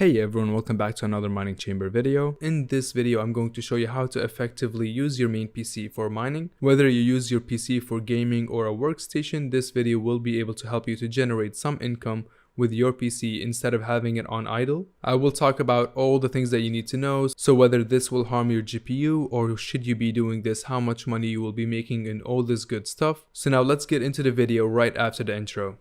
Hey everyone, welcome back to another mining chamber video. In this video, I'm going to show you how to effectively use your main PC for mining. Whether you use your PC for gaming or a workstation, this video will be able to help you to generate some income with your PC instead of having it on idle. I will talk about all the things that you need to know, so whether this will harm your GPU or should you be doing this, how much money you will be making and all this good stuff. So now let's get into the video right after the intro.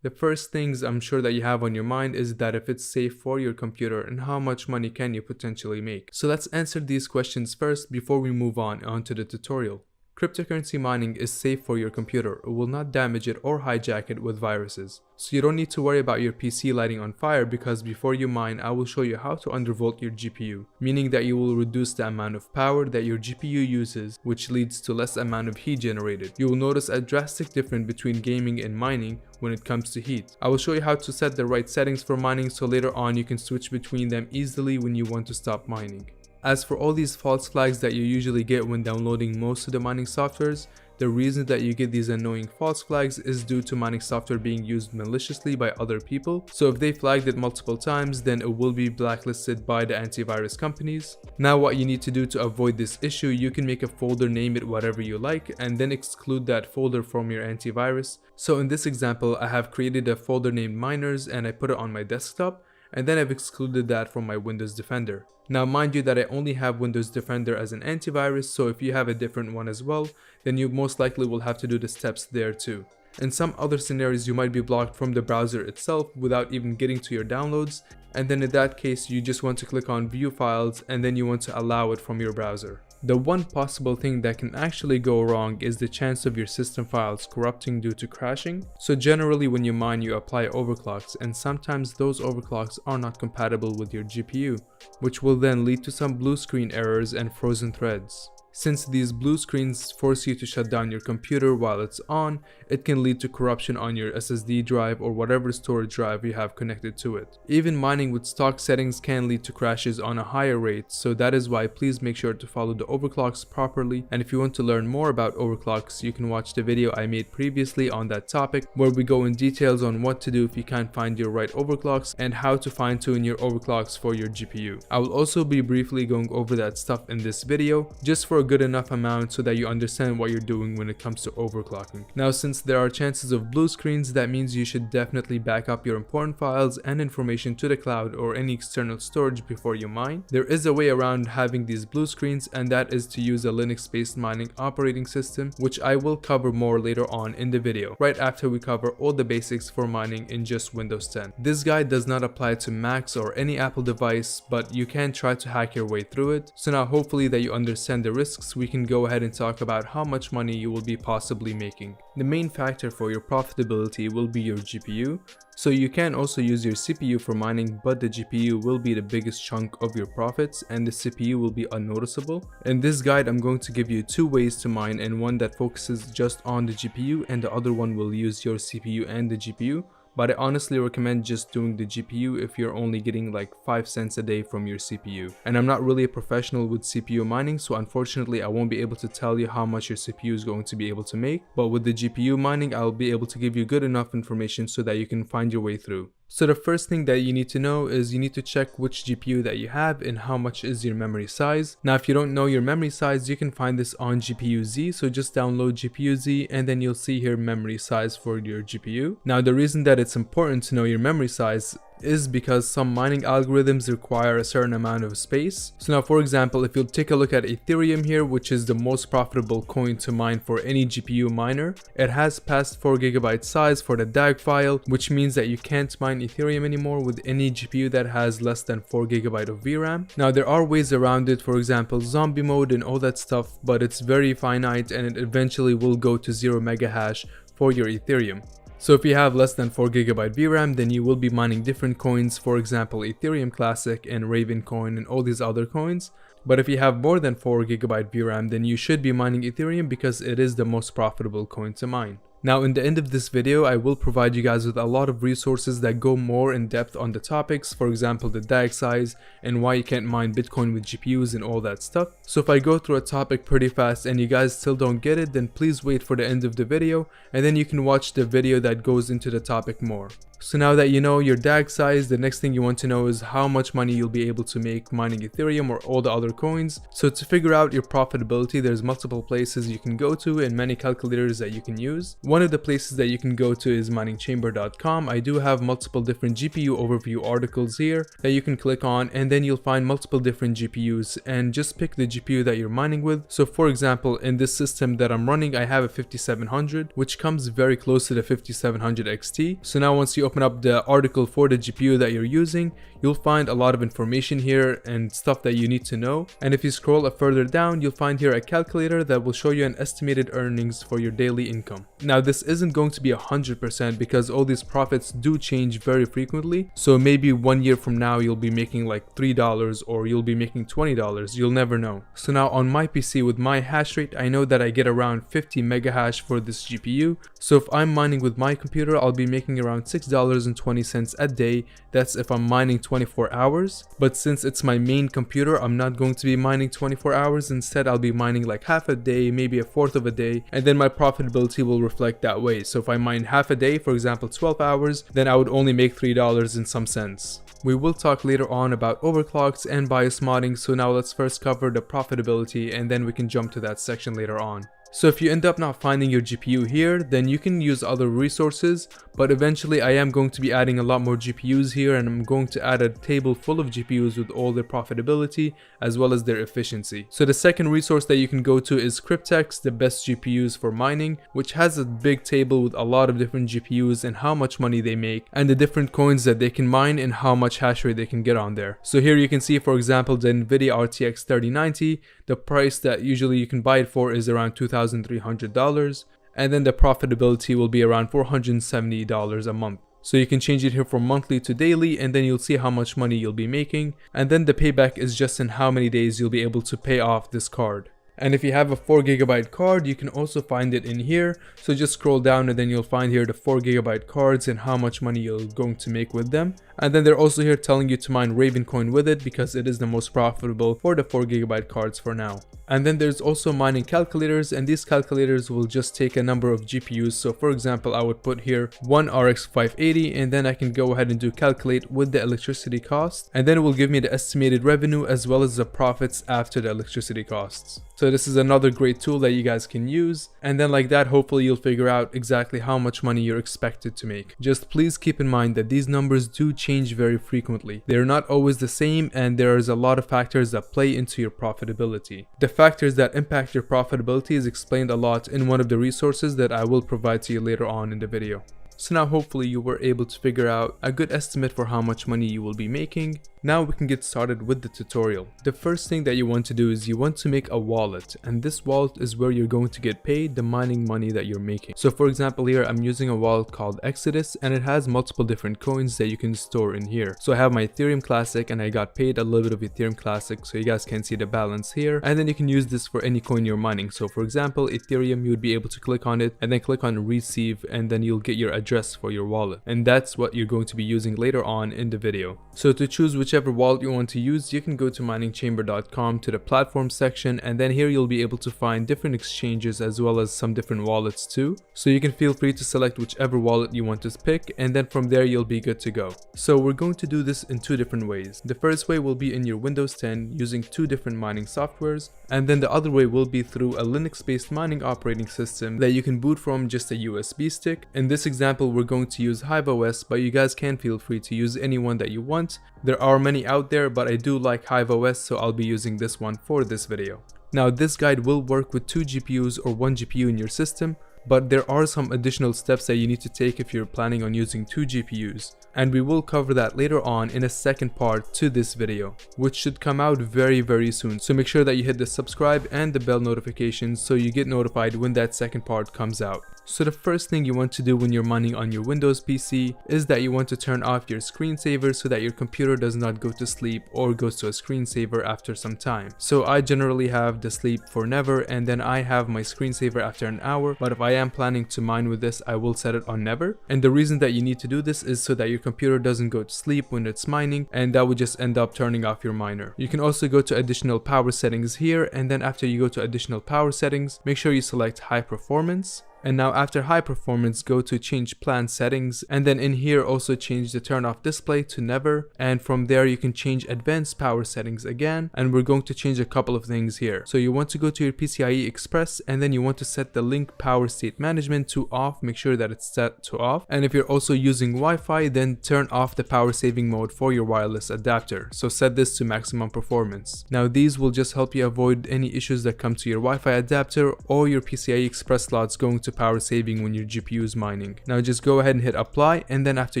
The first things I'm sure that you have on your mind is that if it's safe for your computer and how much money can you potentially make. So let's answer these questions first before we move on to the tutorial. Cryptocurrency mining is safe for your computer. It will not damage it or hijack it with viruses. So you don't need to worry about your PC lighting on fire, because before you mine, I will show you how to undervolt your GPU, meaning that you will reduce the amount of power that your GPU uses, which leads to less amount of heat generated. You will notice a drastic difference between gaming and mining when it comes to heat. I will show you how to set the right settings for mining so later on you can switch between them easily when you want to stop mining. As for all these false flags that you usually get when downloading most of the mining softwares, the reason that you get these annoying false flags is due to mining software being used maliciously by other people. So if they flagged it multiple times, then it will be blacklisted by the antivirus companies. Now what you need to do to avoid this issue, you can make a folder, name it whatever you like, and then exclude that folder from your antivirus. So in this example, I have created a folder named miners and I put it on my desktop, and then I've excluded that from my Windows Defender. Now mind you that I only have Windows Defender as an antivirus, so if you have a different one as well, then you most likely will have to do the steps there too. In some other scenarios, you might be blocked from the browser itself without even getting to your downloads, and then in that case you just want to click on view files and then you want to allow it from your browser. The one possible thing that can actually go wrong is the chance of your system files corrupting due to crashing. So generally when you mine, you apply overclocks, and sometimes those overclocks are not compatible with your GPU, which will then lead to some blue screen errors and frozen threads. Since these blue screens force you to shut down your computer while it's on, it can lead to corruption on your SSD drive or whatever storage drive you have connected to it. Even mining with stock settings can lead to crashes on a higher rate, so that is why please make sure to follow the overclocks properly. And if you want to learn more about overclocks, you can watch the video I made previously on that topic, where we go in details on what to do if you can't find your right overclocks and how to fine tune your overclocks for your GPU. I will also be briefly going over that stuff in this video, just for a good enough amount so that you understand what you're doing when it comes to overclocking. Now since there are chances of blue screens, that means you should definitely back up your important files and information to the cloud or any external storage before you mine. There is a way around having these blue screens, and that is to use a Linux-based mining operating system, which I will cover more later on in the video, right after we cover all the basics for mining in just Windows 10. This guide does not apply to Macs or any Apple device, but you can try to hack your way through it. So now hopefully that you understand the risks, we can go ahead and talk about how much money you will be possibly making. The main factor for your profitability will be your GPU. So you can also use your CPU for mining, but the GPU will be the biggest chunk of your profits and the CPU will be unnoticeable. In this guide, I'm going to give you two ways to mine, and one that focuses just on the GPU and the other one will use your CPU and the GPU. But I honestly recommend just doing the GPU if you're only getting like 5 cents a day from your CPU. And I'm not really a professional with CPU mining, so unfortunately I won't be able to tell you how much your CPU is going to be able to make. But with the GPU mining, I'll be able to give you good enough information so that you can find your way through. So the first thing that you need to know is you need to check which GPU that you have and how much is your memory size. Now if you don't know your memory size, you can find this on GPU-Z, so just download GPU-Z and then you'll see here memory size for your GPU. Now the reason that it's important to know your memory size is because some mining algorithms require a certain amount of space. So now for example, if you'll take a look at Ethereum here, which is the most profitable coin to mine for any GPU miner, it has past 4 GB size for the DAG file, which means that you can't mine Ethereum anymore with any GPU that has less than 4 GB of VRAM. Now there are ways around it, for example zombie mode and all that stuff, but it's very finite and it eventually will go to 0 mega hash for your Ethereum. So if you have less than 4 GB VRAM, then you will be mining different coins, for example Ethereum Classic and Raven coin and all these other coins. But if you have more than 4 GB VRAM, then you should be mining Ethereum because it is the most profitable coin to mine. Now in the end of this video, I will provide you guys with a lot of resources that go more in depth on the topics, for example the DAG size and why you can't mine Bitcoin with GPUs and all that stuff. So if I go through a topic pretty fast and you guys still don't get it, then please wait for the end of the video and then you can watch the video that goes into the topic more. So now that you know your DAG size, the next thing you want to know is how much money you'll be able to make mining Ethereum or all the other coins. So to figure out your profitability, there's multiple places you can go to and many calculators that you can use. One of the places that you can go to is miningchamber.com. I do have multiple different GPU overview articles here that you can click on, and then you'll find multiple different GPUs and just pick the GPU that you're mining with. So for example, in this system that I'm running, I have a 5700, which comes very close to the 5700 XT. So now once you open up the article for the GPU that you're using, you'll find a lot of information here and stuff that you need to know. And if you scroll further down, you'll find here a calculator that will show you an estimated earnings for your daily income. Now this isn't going to be 100% because all these profits do change very frequently. So maybe 1 year from now you'll be making like $3 or you'll be making $20. You'll never know. So now on my PC with my hash rate, I know that I get around 50 mega hash for this GPU. So if I'm mining with my computer, I'll be making around $6.20 a day. That's if I'm mining 24 hours. But since it's my main computer, I'm not going to be mining 24 hours. Instead, I'll be mining like half a day, maybe a fourth of a day, and then my profitability will reflect that way. So if I mine half a day, for example 12 hours, then I would only make $3 and some cents. We will talk later on about overclocks and BIOS modding, so now let's first cover the profitability and then we can jump to that section later on. So if you end up not finding your GPU here, then you can use other resources, but eventually I am going to be adding a lot more GPUs here, and I'm going to add a table full of GPUs with all their profitability as well as their efficiency. So the second resource that you can go to is Kryptex, the best GPUs for mining, which has a big table with a lot of different GPUs and how much money they make and the different coins that they can mine and how much hash rate they can get on there. So here you can see, for example, the Nvidia RTX 3090, the price that usually you can buy it for is around $2,300, and then the profitability will be around $470 a month. So you can change it here from monthly to daily, and then you'll see how much money you'll be making, and then the payback is just in how many days you'll be able to pay off this card. And if you have a 4GB card, you can also find it in here. So just scroll down and then you'll find here the 4GB cards and how much money you're going to make with them. And then they're also here telling you to mine Ravencoin with it because it is the most profitable for the 4GB cards for now. And then there's also mining calculators, and these calculators will just take a number of GPUs. So for example, I would put here one RX 580, and then I can go ahead and do calculate with the electricity cost, and then it will give me the estimated revenue as well as the profits after the electricity costs. So this is another great tool that you guys can use, and then like that hopefully you'll figure out exactly how much money you're expected to make. Just please keep in mind that these numbers do change very frequently. They're not always the same, and there is a lot of factors that play into your profitability. The factors that impact your profitability is explained a lot in one of the resources that I will provide to you later on in the video. So now hopefully you were able to figure out a good estimate for how much money you will be making. Now we can get started with the tutorial. The first thing that you want to do is you want to make a wallet, and this wallet is where you're going to get paid the mining money that you're making. So for example, here I'm using a wallet called Exodus, and it has multiple different coins that you can store in here. So I have my Ethereum Classic, and I got paid a little bit of Ethereum Classic, so you guys can see the balance here. And then you can use this for any coin you're mining. So for example, Ethereum, you would be able to click on it and then click on receive, and then you'll get your address for your wallet, and that's what you're going to be using later on in the video. So to choose whichever wallet you want to use, you can go to miningchamber.com to the platform section, and then here you'll be able to find different exchanges as well as some different wallets too. So you can feel free to select whichever wallet you want to pick, and then from there you'll be good to go. So we're going to do this in two different ways. The first way will be in your Windows 10 using two different mining softwares, and then the other way will be through a Linux-based mining operating system that you can boot from just a USB stick. In this example, we're going to use HiveOS, but you guys can feel free to use any one that you want. There are many out there, but I do like HiveOS, so I'll be using this one for this video. Now this guide will work with 2 GPUs or 1 GPU in your system, but there are some additional steps that you need to take if you're planning on using 2 GPUs, and we will cover that later on in a second part to this video, which should come out very soon. So make sure that you hit the subscribe and the bell notifications so you get notified when that second part comes out. So the first thing you want to do when you're mining on your Windows PC is that you want to turn off your screensaver so that your computer does not go to sleep or goes to a screensaver after some time. So I generally have the sleep for never, and then I have my screensaver after an hour, but if I am planning to mine with this, I will set it on never. And the reason that you need to do this is so that your computer doesn't go to sleep when it's mining, and that would just end up turning off your miner. You can also go to additional power settings here, and then after you go to additional power settings, make sure you select high performance. And now after high performance, go to change plan settings, and then in here also change the turn off display to never, and from there you can change advanced power settings again, and we're going to change a couple of things here. So you want to go to your PCIe Express, and then you want to set the link power state management to off, make sure that it's set to off. And if you're also using Wi-Fi, then turn off the power saving mode for your wireless adapter, so set this to maximum performance. Now these will just help you avoid any issues that come to your Wi-Fi adapter or your PCIe Express slots going to power saving when your GPU is mining. Now just go ahead and hit apply, and then after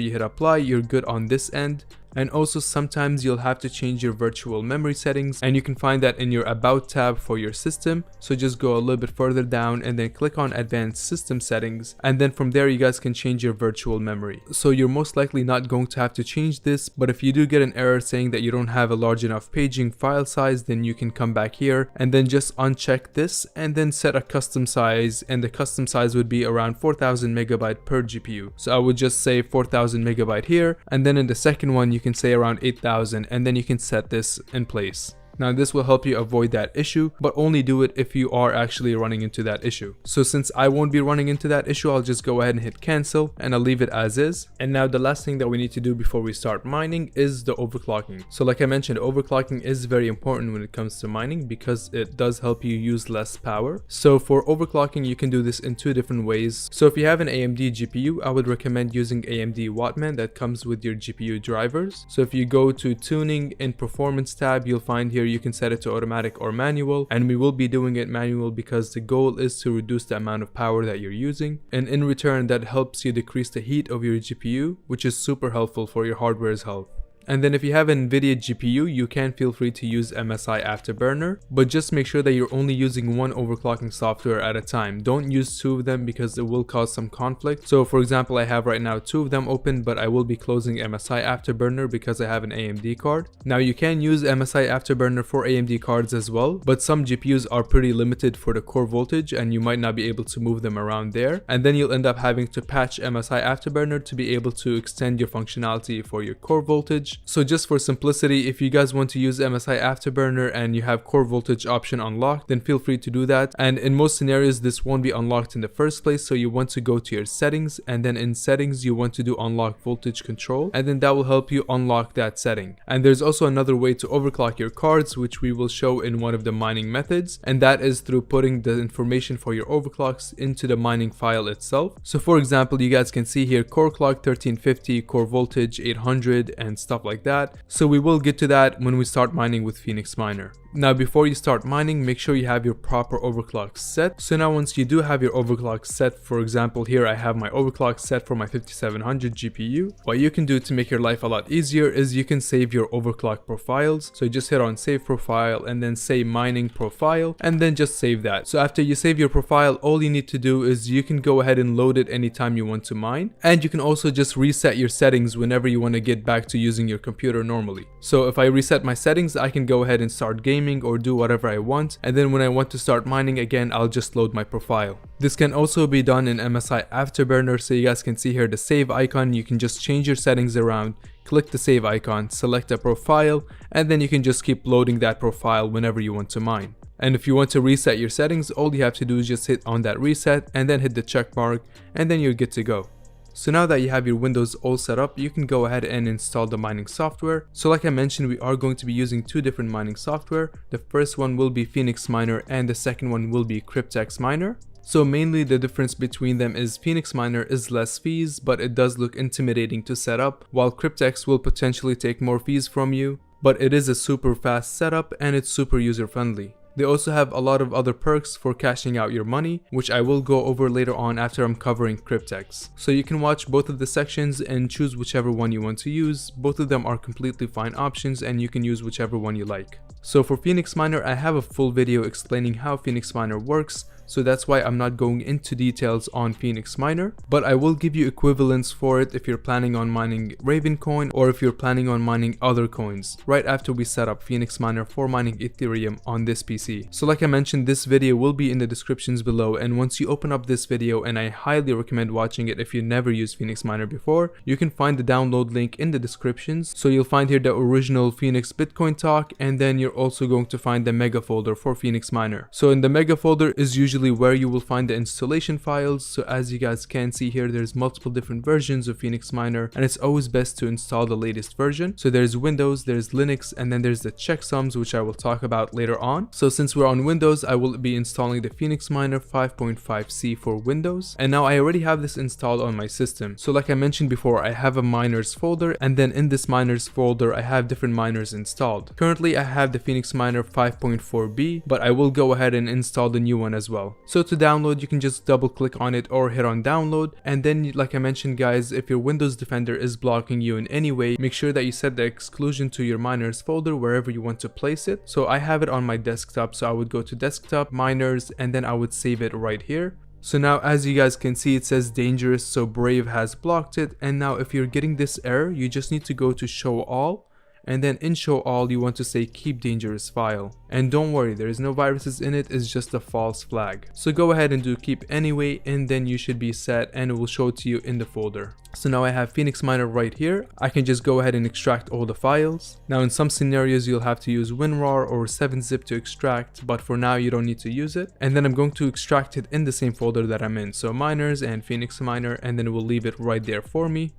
you hit apply, you're good on this end. And also sometimes you'll have to change your virtual memory settings, and you can find that in your about tab for your system. So just go a little bit further down and then click on advanced system settings, and then from there you guys can change your virtual memory. So you're most likely not going to have to change this, but if you do get an error saying that you don't have a large enough paging file size, then you can come back here and then just uncheck this and then set a custom size, and the custom size would be around 4000 megabyte per GPU. So I would just say 4000 megabyte here, and then in the second one you can say around 8000, and then you can set this in place. Now this will help you avoid that issue, but only do it if you are actually running into that issue. So since I won't be running into that issue, I'll just go ahead and hit cancel, and I'll leave it as is. And now the last thing that we need to do before we start mining is the overclocking. So like I mentioned, overclocking is very important when it comes to mining because it does help you use less power. So for overclocking, you can do this in two different ways. So if you have an AMD GPU, I would recommend using AMD Wattman that comes with your GPU drivers. So if you go to tuning in performance tab, you'll find here you can set it to automatic or manual, and we will be doing it manual because the goal is to reduce the amount of power that you're using, and in return that helps you decrease the heat of your GPU, which is super helpful for your hardware's health. And then if you have an NVIDIA GPU, you can feel free to use MSI Afterburner, but just make sure that you're only using one overclocking software at a time. Don't use two of them because it will cause some conflict. So for example, I have right now two of them open, but I will be closing MSI Afterburner because I have an AMD card. Now you can use MSI Afterburner for AMD cards as well, but some GPUs are pretty limited for the core voltage and you might not be able to move them around there. And then you'll end up having to patch MSI Afterburner to be able to extend your functionality for your core voltage. So just for simplicity, if you guys want to use MSI Afterburner and you have core voltage option unlocked, then feel free to do that. And in most scenarios, this won't be unlocked in the first place. So you want to go to your settings, and then in settings, you want to do unlock voltage control, and then that will help you unlock that setting. And there's also another way to overclock your cards, which we will show in one of the mining methods, and that is through putting the information for your overclocks into the mining file itself. So for example, you guys can see here core clock 1350, core voltage 800, and stuff like that. So we will get to that when we start mining with Phoenixminer. Now before you start mining, make sure you have your proper overclock set. So now once you do have your overclock set, for example here I have my overclock set for my 5700 GPU, what you can do to make your life a lot easier is you can save your overclock profiles. So you just hit on save profile and then say mining profile, and then just save that. So after you save your profile, all you need to do is you can go ahead and load it anytime you want to mine, and you can also just reset your settings whenever you want to get back to using your computer normally. So if I reset my settings, I can go ahead and start gaming or do whatever I want, and then when I want to start mining again, I'll just load my profile. This can also be done in MSI Afterburner, so you guys can see here the save icon. You can just change your settings around, click the save icon, select a profile, and then you can just keep loading that profile whenever you want to mine. And if you want to reset your settings, all you have to do is just hit on that reset and then hit the check mark, and then you're good to go. So now that you have your Windows all set up, you can go ahead and install the mining software. So like I mentioned, we are going to be using two different mining software. The first one will be Phoenixminer and the second one will be Kryptex. So mainly the difference between them is Phoenixminer is less fees, but it does look intimidating to set up, while Kryptex will potentially take more fees from you, but it is a super fast setup and it's super user friendly. They also have a lot of other perks for cashing out your money, which I will go over later on after I'm covering Kryptex. So you can watch both of the sections and choose whichever one you want to use. Both of them are completely fine options and you can use whichever one you like. So for Phoenixminer, I have a full video explaining how Phoenixminer works, so that's why I'm not going into details on Phoenixminer, but I will give you equivalents for it if you're planning on mining Ravencoin or if you're planning on mining other coins right after we set up Phoenixminer for mining Ethereum on this PC. So like I mentioned, this video will be in the descriptions below, and once you open up this video, and I highly recommend watching it if you never used Phoenixminer before, you can find the download link in the descriptions. So you'll find here the original Phoenix Bitcoin talk, and then you're also going to find the mega folder for Phoenixminer. So in the mega folder is usually where you will find the installation files. So as you guys can see here, there's multiple different versions of Phoenixminer, and it's always best to install the latest version. So there's Windows, there's Linux, and then there's the checksums, which I will talk about later on. So since we're on Windows, I will be installing the Phoenixminer 5.5c for Windows, and now I already have this installed on my system. So like I mentioned before, I have a miners folder, and then in this miners folder I have different miners installed. Currently I have the Phoenixminer 5.4b, but I will go ahead and install the new one as well. So to download, you can just double click on it or hit on download, and then like I mentioned guys, if your Windows Defender is blocking you in any way, make sure that you set the exclusion to your miners folder wherever you want to place it. So I have it on my desktop, so I would go to desktop, miners, and then I would save it right here. So now as you guys can see, it says dangerous, so Brave has blocked it. And now if you're getting this error, you just need to go to show all, and then in show all you want to say keep dangerous file, and don't worry, there is no viruses in it, it's just a false flag. So go ahead and do keep anyway, and then you should be set, and it will show it to you in the folder. So now I have Phoenixminer right here. I can just go ahead and extract all the files. Now in some scenarios you'll have to use WinRAR or 7-zip to extract, but for now you don't need to use it. And then I'm going to extract it in the same folder that I'm in, so miners and Phoenixminer, and then it will leave it right there for me.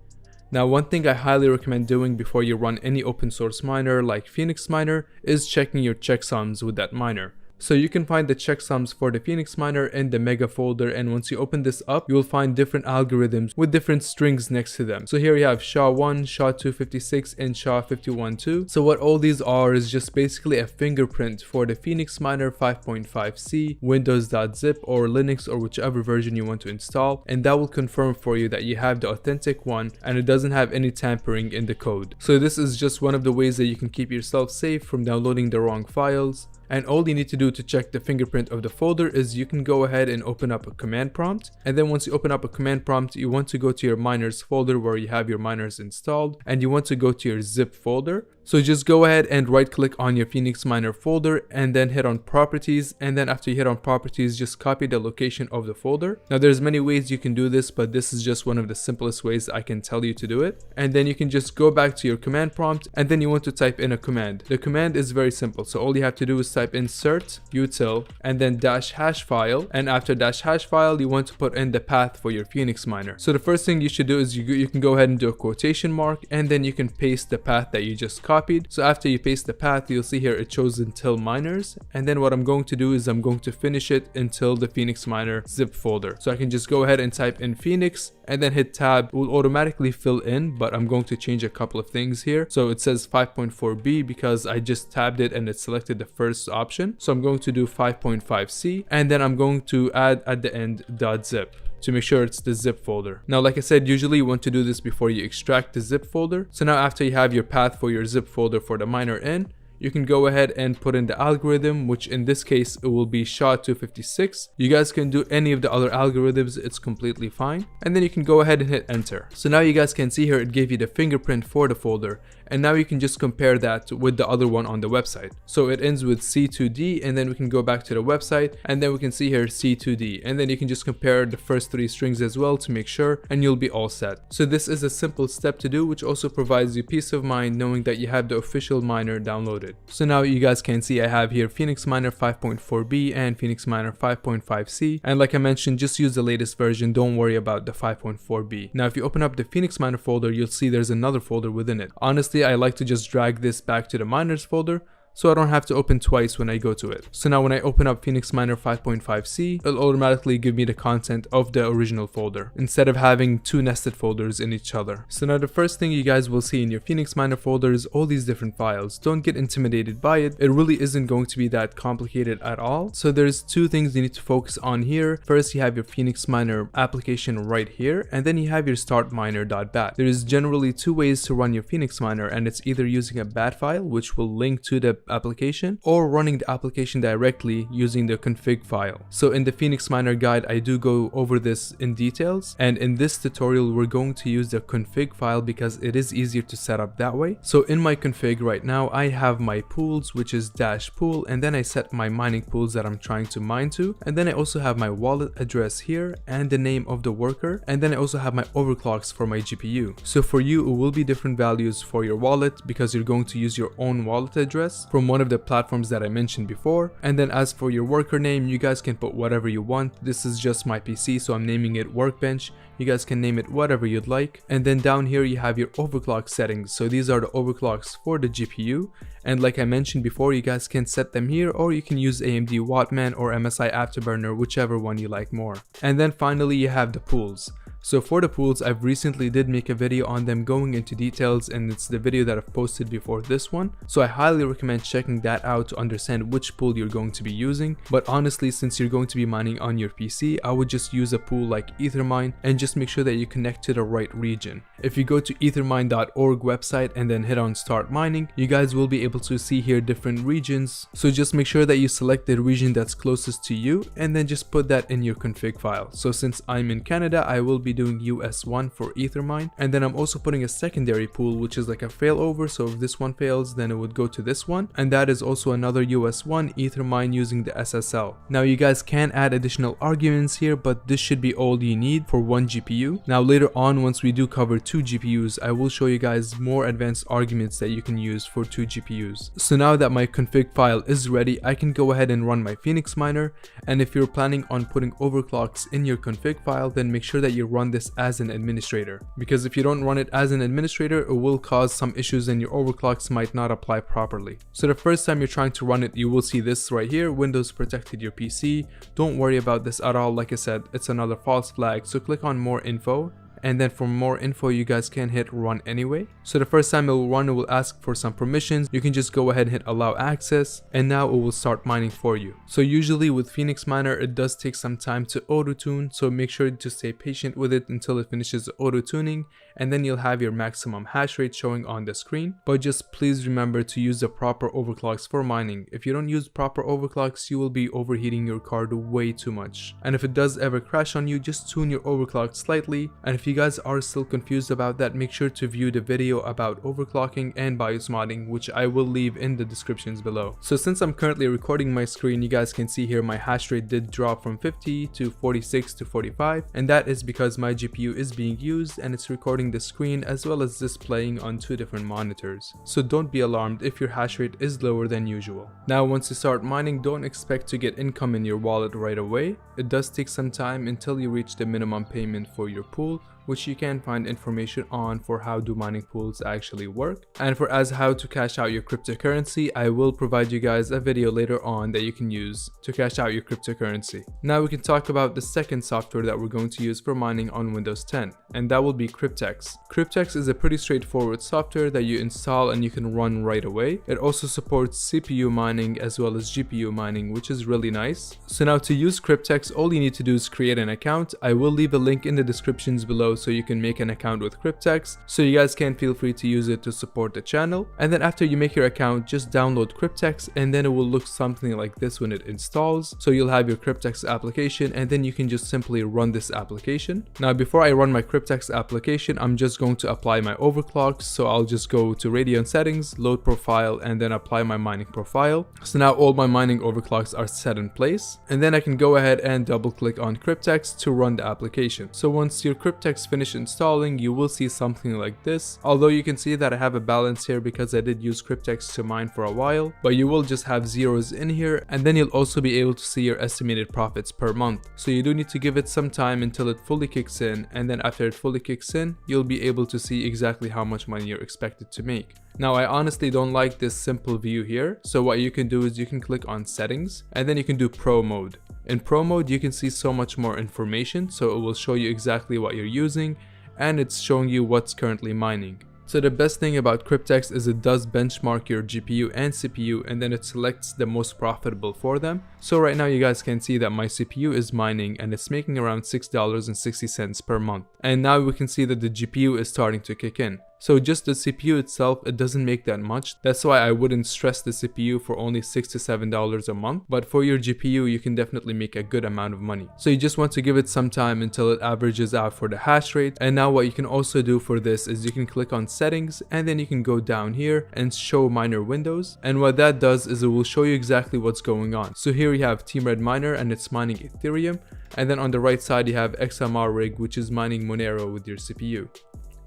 Now one thing I highly recommend doing before you run any open source miner like Phoenixminer is checking your checksums with that miner. So you can find the checksums for the Phoenixminer in the mega folder, and once you open this up, you will find different algorithms with different strings next to them. So here you have SHA-1, SHA-256, and SHA-512. So what all these are is just basically a fingerprint for the Phoenixminer 5.5c, Windows.zip, or Linux, or whichever version you want to install, and that will confirm for you that you have the authentic one and it doesn't have any tampering in the code. So this is just one of the ways that you can keep yourself safe from downloading the wrong files. And all you need to do to check the fingerprint of the folder is you can go ahead and open up a command prompt, and then once you open up a command prompt, you want to go to your miners folder where you have your miners installed, and you want to go to your zip folder. So just go ahead and right click on your Phoenixminer folder and then hit on properties, and then after you hit on properties, just copy the location of the folder. Now there's many ways you can do this, but this is just one of the simplest ways I can tell you to do it. And then you can just go back to your command prompt, and then you want to type in a command. The command is very simple, so all you have to do is type in cert util and then -hash file, and after -hash file you want to put in the path for your Phoenixminer. So the first thing you should do is you can go ahead and do a quotation mark, and then you can paste the path that you just copied. So after you paste the path, you'll see here it shows until miners, and then what I'm going to do is I'm going to finish it until the Phoenixminer zip folder. So I can just go ahead and type in Phoenix and then hit tab. It will automatically fill in, but I'm going to change a couple of things here. So it says 5.4b because I just tabbed it and it selected the first option. So I'm going to do 5.5c, and then I'm going to add at the end .zip to make sure it's the zip folder. Now like I said, usually you want to do this before you extract the zip folder. So now after you have your path for your zip folder for the miner in, you can go ahead and put in the algorithm, which in this case it will be SHA-256. You guys can do any of the other algorithms, it's completely fine. And then you can go ahead and hit enter. So now you guys can see here it gave you the fingerprint for the folder, and now you can just compare that with the other one on the website. So it ends with C2D, and then we can go back to the website, and then we can see here C2D, and then you can just compare the first 3 strings as well to make sure, and you'll be all set. So this is a simple step to do, which also provides you peace of mind knowing that you have the official miner downloaded. So now you guys can see I have here Phoenixminer 5.4b and Phoenixminer 5.5c, and like I mentioned, just use the latest version, don't worry about the 5.4b. Now if you open up the Phoenixminer folder, you'll see there's another folder within it. Honestly, I like to just drag this back to the miners folder, so I don't have to open twice when I go to it. So now when I open up Phoenixminer 5.5c, it'll automatically give me the content of the original folder, instead of having 2 nested folders in each other. So now the first thing you guys will see in your Phoenixminer folder is all these different files. Don't get intimidated by it, it really isn't going to be that complicated at all. So there's 2 things you need to focus on here. First, you have your Phoenixminer application right here, and then you have your startminer.bat. There is generally 2 ways to run your Phoenixminer, and it's either using a bat file, which will link to the application or running the application directly using the config file. So in the Phoenixminer guide, I do go over this in details, and in this tutorial we're going to use the config file because it is easier to set up that way. So in my config right now, I have my pools, which is -pool, and then I set my mining pools that I'm trying to mine to, and then I also have my wallet address here and the name of the worker, and then I also have my overclocks for my GPU. So for you, it will be different values for your wallet because you're going to use your own wallet address from one of the platforms that I mentioned before. And then as for your worker name, you guys can put whatever you want. This is just my PC, so I'm naming it Workbench. You guys can name it whatever you'd like. And then down here you have your overclock settings. So these are the overclocks for the GPU. And like I mentioned before, you guys can set them here, or you can use AMD Wattman or MSI Afterburner, whichever one you like more. And then finally you have the pools. So for the pools, I've recently did make a video on them going into details, and it's the video that I've posted before this one. So I highly recommend checking that out to understand which pool you're going to be using. But honestly, since you're going to be mining on your PC, I would just use a pool like Ethermine and just make sure that you connect to the right region. If you go to ethermine.org website and then hit on start mining, you guys will be able to see here different regions. So just make sure that you select the region that's closest to you and then just put that in your config file. So since I'm in Canada, I will be doing US1 for Ethermine, and then I'm also putting a secondary pool which is like a failover, so if this one fails then it would go to this one, and that is also another US1 Ethermine using the SSL. Now you guys can add additional arguments here, but this should be all you need for one GPU. Now later on, once we do cover 2 GPUs, I will show you guys more advanced arguments that you can use for 2 GPUs. So now that my config file is ready, I can go ahead and run my Phoenixminer, and if you're planning on putting overclocks in your config file, then make sure that you run this as an administrator, because if you don't run it as an administrator, it will cause some issues and your overclocks might not apply properly. So the first time you're trying to run it, you will see this right here, Windows protected your PC. Don't worry about this at all. Like I said, it's another false flag, so click on more info. And then for more info, you guys can hit run anyway. So the first time it will run, it will ask for some permissions. You can just go ahead and hit allow access, and now it will start mining for you. So usually with Phoenixminer, it does take some time to auto tune, so make sure to stay patient with it until it finishes auto tuning, and then you'll have your maximum hash rate showing on the screen. But just please remember to use the proper overclocks for mining. If you don't use proper overclocks, you will be overheating your card way too much. And if it does ever crash on you, just tune your overclock slightly. And if you guys are still confused about that, make sure to view the video about overclocking and BIOS modding, which I will leave in the descriptions below. So since I'm currently recording my screen, you guys can see here my hash rate did drop from 50 to 46 to 45, and that is because my GPU is being used and it's recording the screen as well as displaying on 2 different monitors. So don't be alarmed if your hash rate is lower than usual. Now once you start mining, don't expect to get income in your wallet right away. It does take some time until you reach the minimum payment for your pool, which you can find information on for how do mining pools actually work. And for as how to cash out your cryptocurrency, I will provide you guys a video later on that you can use to cash out your cryptocurrency. Now we can talk about the second software that we're going to use for mining on Windows 10, and that will be Kryptex. Kryptex is a pretty straightforward software that you install and you can run right away. It also supports CPU mining as well as GPU mining, which is really nice. So now to use Kryptex, all you need to do is create an account. I will leave a link in the descriptions below so you can make an account with Kryptex, so you guys can feel free to use it to support the channel. And then after you make your account, just download Kryptex, and then it will look something like this when it installs. So you'll have your Kryptex application, and then you can just simply run this application. Now before I run my Kryptex application, I'm just going to apply my overclocks. So I'll just go to Radeon settings, load profile, and then apply my mining profile. So now all my mining overclocks are set in place, and then I can go ahead and double click on Kryptex to run the application. So once your Kryptex finish installing, you will see something like this. Although you can see that I have a balance here because I did use Kryptex to mine for a while, but you will just have zeros in here, and then you'll also be able to see your estimated profits per month. So you do need to give it some time until it fully kicks in, and then after it fully kicks in, you'll be able to see exactly how much money you're expected to make. Now I honestly don't like this simple view here, so what you can do is you can click on settings, and then you can do pro mode. In pro mode, you can see so much more information, so it will show you exactly what you're using, and it's showing you what's currently mining. So the best thing about Kryptex is it does benchmark your GPU and CPU, and then it selects the most profitable for them. So right now you guys can see that my CPU is mining and it's making around $6.60 per month. And now we can see that the GPU is starting to kick in. So just the CPU itself, it doesn't make that much. That's why I wouldn't stress the CPU for only $6 to $7 a month. But for your GPU, you can definitely make a good amount of money. So you just want to give it some time until it averages out for the hash rate. And now what you can also do for this is you can click on settings, and then you can go down here and show miner windows. And what that does is it will show you exactly what's going on. So here you have Miner and it's mining Ethereum. And then on the right side you have XMR rig, which is mining Monero with your CPU.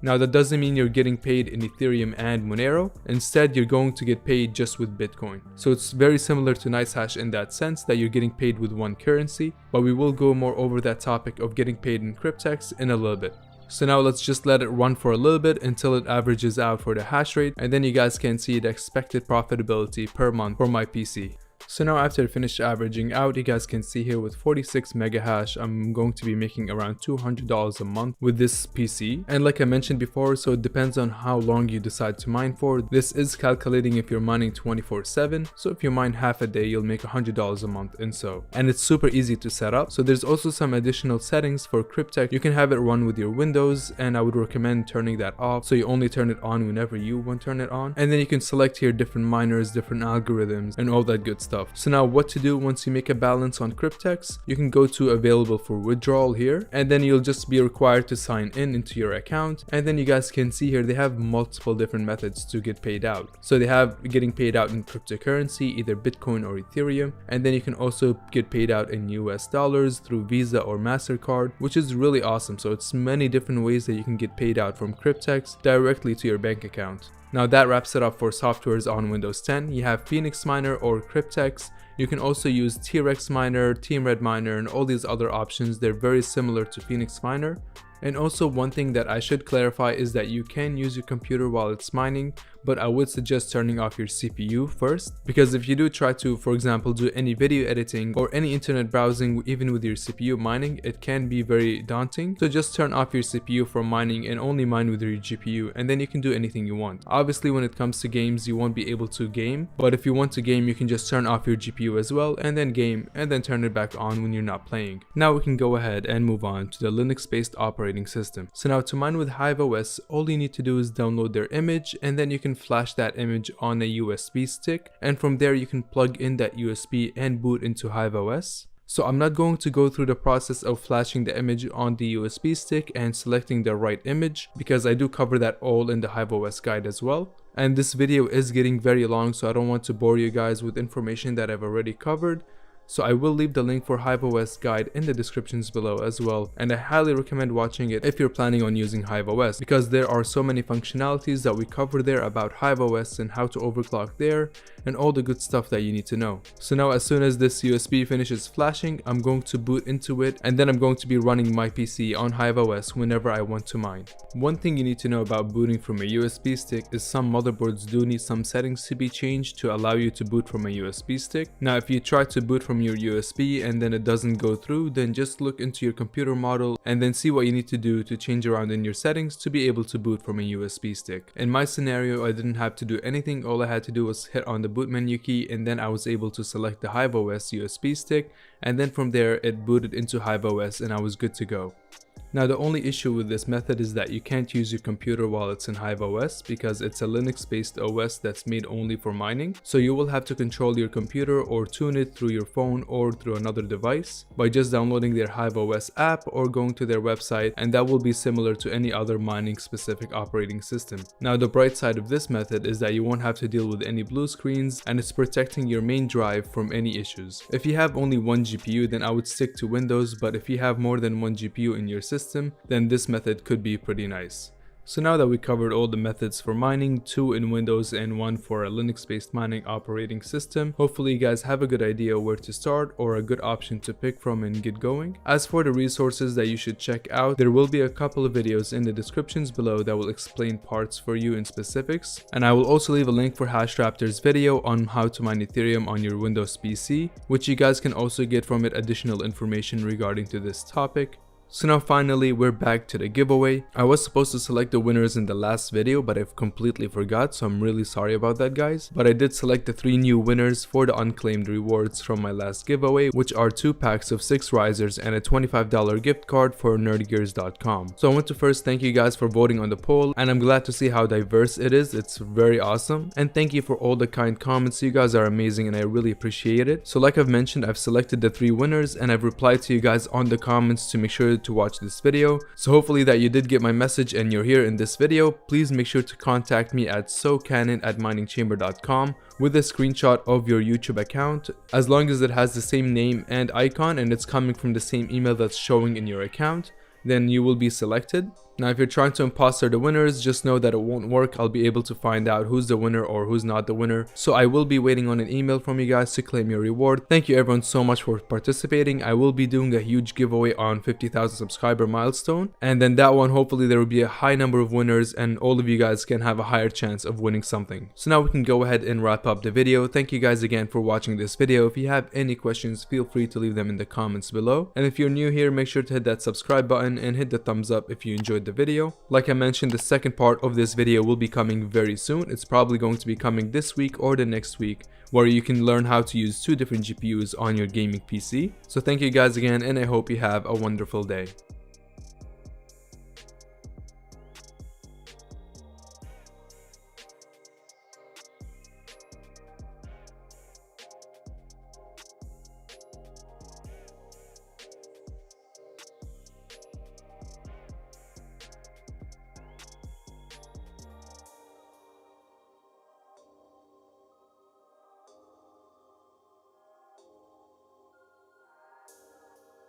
Now that doesn't mean you're getting paid in Ethereum and Monero. Instead, you're going to get paid just with Bitcoin. So it's very similar to NiceHash in that sense that you're getting paid with one currency, but we will go more over that topic of getting paid in Kryptex in a little bit. So now let's just let it run for a little bit until it averages out for the hash rate, and then you guys can see the expected profitability per month for my PC. So now after it finished averaging out, you guys can see here with 46 mega hash, I'm going to be making around $200 a month with this PC. And like I mentioned before, so it depends on how long you decide to mine for. This is calculating if you're mining 24/7. So if you mine half a day, you'll make $100 a month and it's super easy to set up. So there's also some additional settings for Kryptex. You can have it run with your Windows, and I would recommend turning that off. So you only turn it on whenever you want to turn it on. And then you can select here different miners, different algorithms, and all that good stuff. So now what to do once you make a balance on Kryptex, you can go to available for withdrawal here, and then you'll just be required to sign in into your account. And then you guys can see here they have multiple different methods to get paid out. So they have getting paid out in cryptocurrency, either Bitcoin or Ethereum, and then you can also get paid out in US dollars through Visa or MasterCard, which is really awesome. So it's many different ways that you can get paid out from Kryptex directly to your bank account. Now that wraps it up for softwares on Windows 10. You have Phoenixminer or Kryptex. You can also use T-Rex-Miner, Team-Red-Miner, and all these other options. They're very similar to Phoenixminer. And also one thing that I should clarify is that you can use your computer while it's mining, but I would suggest turning off your CPU first, because if you do try to, for example, do any video editing or any internet browsing even with your CPU mining, it can be very daunting. So just turn off your CPU for mining and only mine with your GPU, and then you can do anything you want. Obviously when it comes to games, you won't be able to game, but if you want to game, you can just turn off your GPU as well and then game, and then turn it back on when you're not playing. Now we can go ahead and move on to the Linux-based operating system. So now to mine with HiveOS, all you need to do is download their image, and then you can flash that image on a USB stick, and from there you can plug in that USB and boot into HiveOS. So I'm not going to go through the process of flashing the image on the USB stick and selecting the right image, because I do cover that all in the HiveOS guide as well. And this video is getting very long, so I don't want to bore you guys with information that I've already covered. So I will leave the link for HiveOS guide in the descriptions below as well, and I highly recommend watching it if you're planning on using HiveOS, because there are so many functionalities that we cover there about HiveOS and how to overclock there and all the good stuff that you need to know. So now as soon as this USB finishes flashing, I'm going to boot into it, and then I'm going to be running my PC on HiveOS whenever I want to mine. One thing you need to know about booting from a USB stick is some motherboards do need some settings to be changed to allow you to boot from a USB stick. Now if you try to boot from your USB and then it doesn't go through, then just look into your computer model and then see what you need to do to change around in your settings to be able to boot from a USB stick. In my scenario, I didn't have to do anything. All I had to do was hit on the boot menu key, and then I was able to select the HiveOS USB stick, and then from there it booted into HiveOS and I was good to go. Now the only issue with this method is that you can't use your computer while it's in HiveOS, because it's a Linux based OS that's made only for mining. So you will have to control your computer or tune it through your phone or through another device by just downloading their HiveOS app or going to their website, and that will be similar to any other mining specific operating system. Now the bright side of this method is that you won't have to deal with any blue screens, and it's protecting your main drive from any issues. If you have only one GPU, then I would stick to Windows, but if you have more than one GPU in your system, then this method could be pretty nice. So now that we covered all the methods for mining, 2 in Windows and 1 for a Linux-based mining operating system, hopefully you guys have a good idea where to start or a good option to pick from and get going. As for the resources that you should check out, there will be a couple of videos in the descriptions below that will explain parts for you in specifics, and I will also leave a link for Hashraptor's video on how to mine Ethereum on your Windows PC, which you guys can also get from it additional information regarding to this topic. So now finally we're back to the giveaway. I was supposed to select the winners in the last video, but I've completely forgot, so I'm really sorry about that, guys. But I did select the 3 new winners for the unclaimed rewards from my last giveaway, which are 2 packs of 6 risers and a $25 gift card for nerdgears.com. So I want to first thank you guys for voting on the poll, and I'm glad to see how diverse it is. It's very awesome, and thank you for all the kind comments. You guys are amazing and I really appreciate it. So like I've mentioned, I've selected the 3 winners and I've replied to you guys on the comments to make sure to watch this video. So hopefully that you did get my message and you're here in this video. Please make sure to contact me at socanon@miningchamber.com with a screenshot of your YouTube account, as long as it has the same name and icon and it's coming from the same email that's showing in your account, then you will be selected. Now if you're trying to imposter the winners, just know that it won't work. I'll be able to find out who's the winner or who's not the winner. So I will be waiting on an email from you guys to claim your reward. Thank you everyone so much for participating. I will be doing a huge giveaway on 50,000 subscriber milestone, and then that one hopefully there will be a high number of winners and all of you guys can have a higher chance of winning something. So now we can go ahead and wrap up the video. Thank you guys again for watching this video. If you have any questions, feel free to leave them in the comments below. And if you're new here, make sure to hit that subscribe button and hit the thumbs up if you enjoyed the video. Like I mentioned, the second part of this video will be coming very soon. It's probably going to be coming this week or the next week, where you can learn how to use 2 different GPUs on your gaming PC. So thank you guys again, and I hope you have a wonderful day.